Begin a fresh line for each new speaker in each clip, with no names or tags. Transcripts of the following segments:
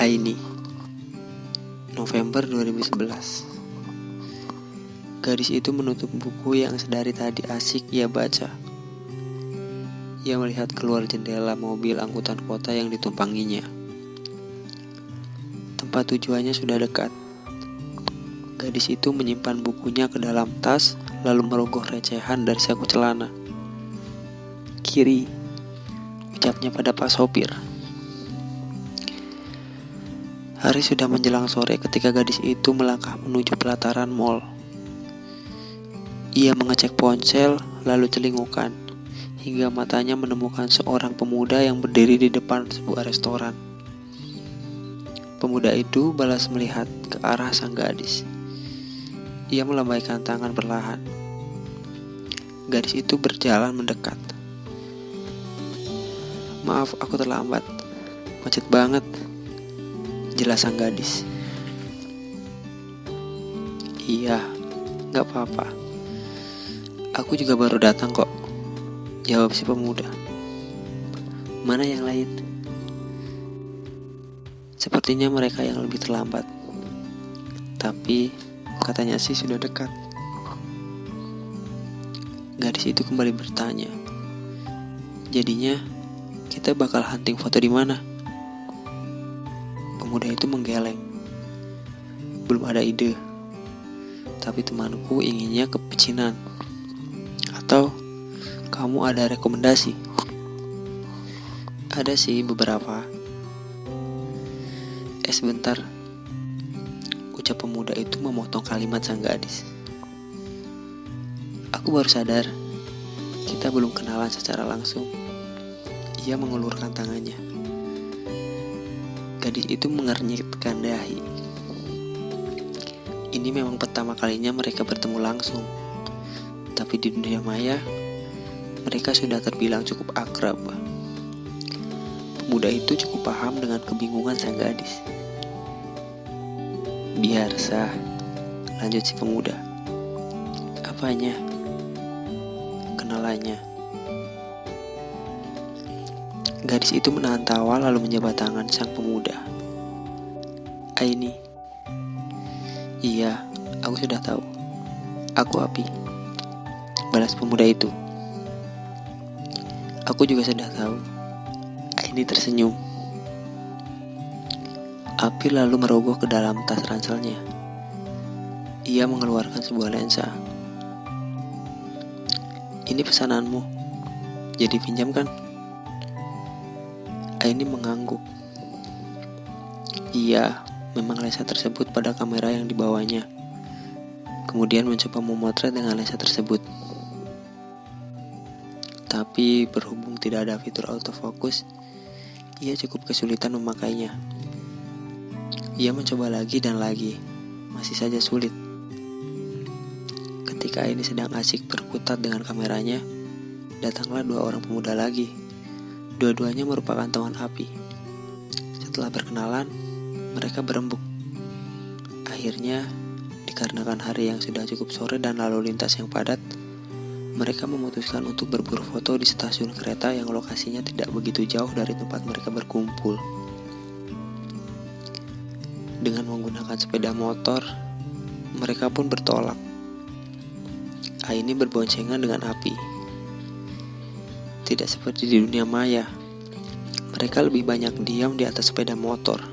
Aini, November 2011. Gadis itu menutup buku yang sedari tadi asik ia baca. Ia melihat keluar jendela mobil angkutan kota yang ditumpanginya. Tempat tujuannya sudah dekat. Gadis itu menyimpan bukunya ke dalam tas, lalu merogoh recehan dari saku celana. "Kiri," ucapnya pada pak sopir. Hari sudah menjelang sore ketika gadis itu melangkah menuju pelataran mal. Ia mengecek ponsel, lalu celingukan, hingga matanya menemukan seorang pemuda yang berdiri di depan sebuah restoran. Pemuda itu balas melihat ke arah sang gadis. Ia melambaikan tangan perlahan. Gadis itu berjalan mendekat. "Maaf, aku terlambat. Macet banget," jelas sang gadis. "Iya, gak apa-apa. Aku juga baru datang kok," jawab si pemuda. "Mana yang lain?" "Sepertinya mereka yang lebih terlambat. Tapi katanya sih sudah dekat." Gadis itu kembali bertanya, "Jadinya kita bakal hunting foto di mana?" Pemuda itu menggeleng. "Belum ada ide. Tapi temanku inginnya ke pecinan. Atau kamu ada rekomendasi?" "Ada sih beberapa." Sebentar," ucap pemuda itu memotong kalimat sang gadis. "Aku baru sadar, kita belum kenalan secara langsung." Ia mengulurkan tangannya. Gadis itu mengernyitkan dahi. Ini memang pertama kalinya mereka bertemu langsung. Tapi di dunia maya, mereka sudah terbilang cukup akrab. Pemuda itu cukup paham dengan kebingungan sang gadis. "Biar sah," lanjut si pemuda. "Apanya?" "Kenalannya." Gadis itu menahan tawa lalu menjabat tangan sang pemuda. "Aini." "Iya, aku sudah tahu. Aku Api," balas pemuda itu. "Aku juga sudah tahu." Aini tersenyum. Api lalu merogoh ke dalam tas ranselnya. Ia mengeluarkan sebuah lensa. "Ini pesananmu. Jadi pinjam kan?" Aini mengangguk. Iya, memang lensa tersebut pada kamera yang dibawanya. Kemudian mencoba memotret dengan lensa tersebut. Tapi berhubung tidak ada fitur autofocus, ia cukup kesulitan memakainya. Ia mencoba lagi dan lagi, masih saja sulit. Ketika Aini sedang asik berkutat dengan kameranya, datanglah dua orang pemuda lagi. Dua-duanya merupakan teman Api. Setelah berkenalan, mereka berembuk. Akhirnya, dikarenakan hari yang sudah cukup sore dan lalu lintas yang padat, mereka memutuskan untuk berburu foto di stasiun kereta yang lokasinya tidak begitu jauh dari tempat mereka berkumpul. Dengan menggunakan sepeda motor, mereka pun bertolak. Aini berboncengan dengan Api. Tidak seperti di dunia maya, mereka lebih banyak diam di atas sepeda motor.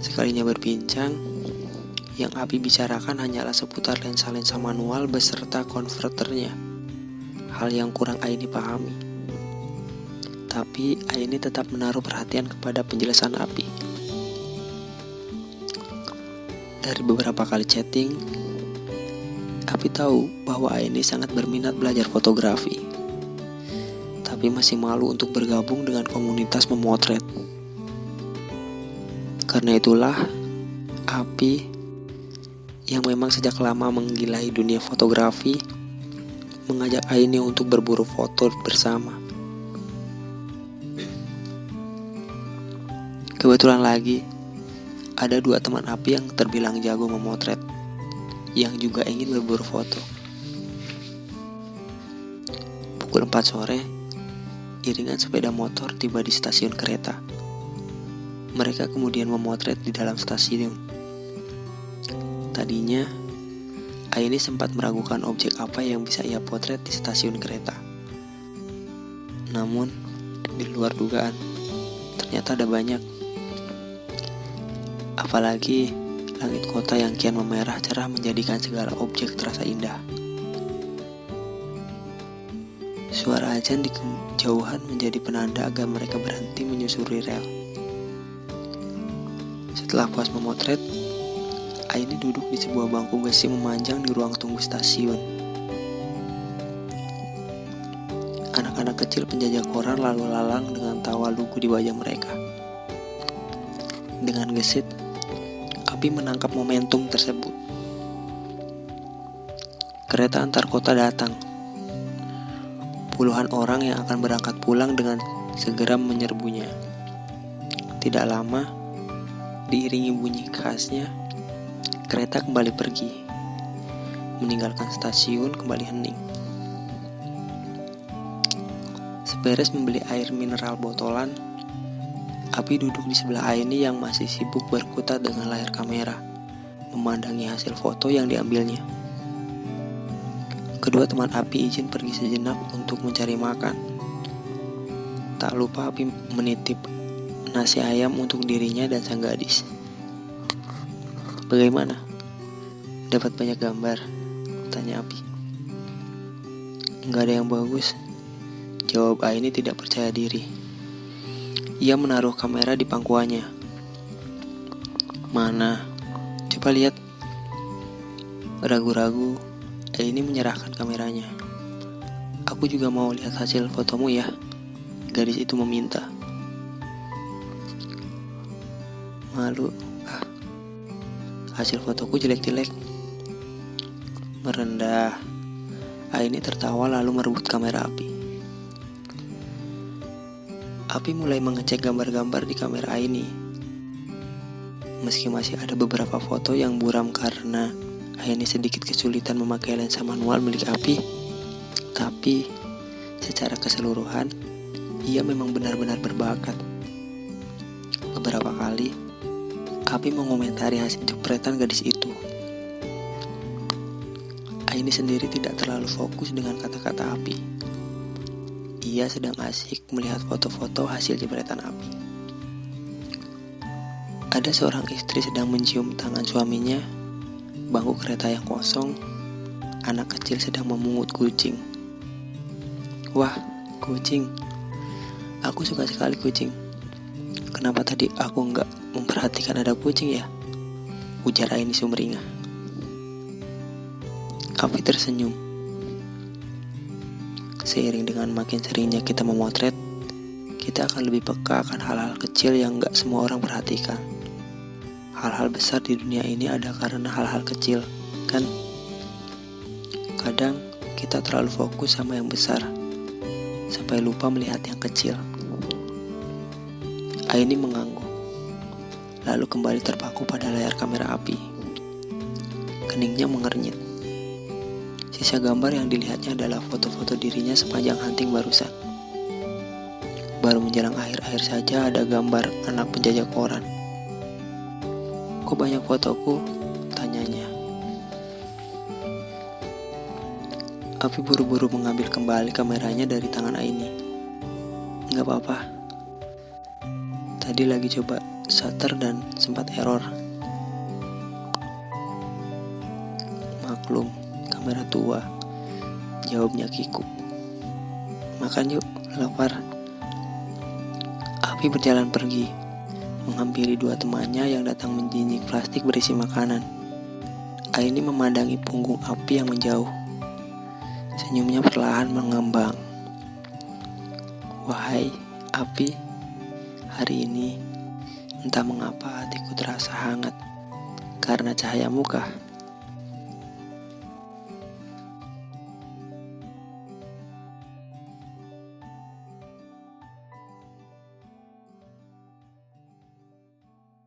Sekalinya berbincang, yang Api bicarakan hanyalah seputar lensa-lensa manual beserta konverternya, hal yang kurang Aini pahami. Tapi Aini tetap menaruh perhatian kepada penjelasan Api. Dari beberapa kali chatting, Api tahu bahwa Aini sangat berminat belajar fotografi, tapi masih malu untuk bergabung dengan komunitas memotret. Karena itulah, Api yang memang sejak lama menggilai dunia fotografi mengajak Aini untuk berburu foto bersama. Kebetulan lagi, ada dua teman Api yang terbilang jago memotret, yang juga ingin berburu foto. Pukul 4 sore, iringan sepeda motor tiba di stasiun kereta. Mereka kemudian memotret di dalam stasiun. Tadinya, Aini sempat meragukan objek apa yang bisa ia potret di stasiun kereta. Namun, di luar dugaan, ternyata ada banyak. Apalagi langit kota yang kian memerah cerah menjadikan segala objek terasa indah. Suara azan di kejauhan menjadi penanda agar mereka berhenti menyusuri rel. Setelah puas memotret, Aini duduk di sebuah bangku besi memanjang di ruang tunggu stasiun. Anak-anak kecil penjajah koran lalu lalang dengan tawa lugu di wajah mereka. Dengan gesit, Api menangkap momentum tersebut. Kereta antar kota datang. Puluhan orang yang akan berangkat pulang dengan segera menyerbunya. Tidak lama, diiringi bunyi khasnya, kereta kembali pergi, meninggalkan stasiun kembali hening. Seberes membeli air mineral botolan, Api duduk di sebelah Aini yang masih sibuk berkutat dengan layar kamera, memandangi hasil foto yang diambilnya. Kedua teman Api izin pergi sejenak untuk mencari makan. Tak lupa Api menitip nasi ayam untuk dirinya dan sang gadis. "Bagaimana? Dapat banyak gambar?" tanya Api. "Enggak ada yang bagus," jawab Aini tidak percaya diri. Ia menaruh kamera di pangkuannya. "Mana? Coba lihat." Ragu-ragu, Aini menyerahkan kameranya. "Aku juga mau lihat hasil fotomu ya," gadis itu meminta. "Malu, hasil fotoku jelek-jelek." Merendah, Aini tertawa lalu merebut kamera Api. Api mulai mengecek gambar-gambar di kamera Aini. Meski masih ada beberapa foto yang buram karena Aini sedikit kesulitan memakai lensa manual milik Api, tapi secara keseluruhan, ia memang benar-benar berbakat. Beberapa kali, Api mengomentari hasil jepretan gadis itu. Aini sendiri tidak terlalu fokus dengan kata-kata Api. Ia sedang asik melihat foto-foto hasil jepretan Api. Ada seorang istri sedang mencium tangan suaminya, bangku kereta yang kosong, anak kecil sedang memungut kucing. "Wah, kucing. Aku suka sekali kucing. Kenapa tadi aku nggak memperhatikan ada kucing ya?" ujar Aini sumringah. Api tersenyum. Seiring dengan makin seringnya kita memotret, kita akan lebih peka akan hal-hal kecil yang gak semua orang perhatikan. Hal-hal besar di dunia ini ada karena hal-hal kecil, kan? Kadang kita terlalu fokus sama yang besar, sampai lupa melihat yang kecil. Aini mengangguk, lalu kembali terpaku pada layar kamera Api. Keningnya mengernyit. Sisa gambar yang dilihatnya adalah foto-foto dirinya sepanjang hunting barusan. Baru menjelang akhir-akhir saja ada gambar anak penjajah koran. "Kok banyak fotoku?" tanyanya. Api buru-buru mengambil kembali kameranya dari tangan Aini. "Nggak apa-apa. Tadi lagi coba shutter dan sempat error." "Maklum, kamera tua," jawabnya kikuk. "Makan yuk, lapar." Api berjalan pergi, menghampiri dua temannya yang datang menjinjing plastik berisi makanan. Aini memandangi punggung Api yang menjauh. Senyumnya perlahan mengembang. "Wahai Api, hari ini entah mengapa hatiku terasa hangat karena cahayamu kah?"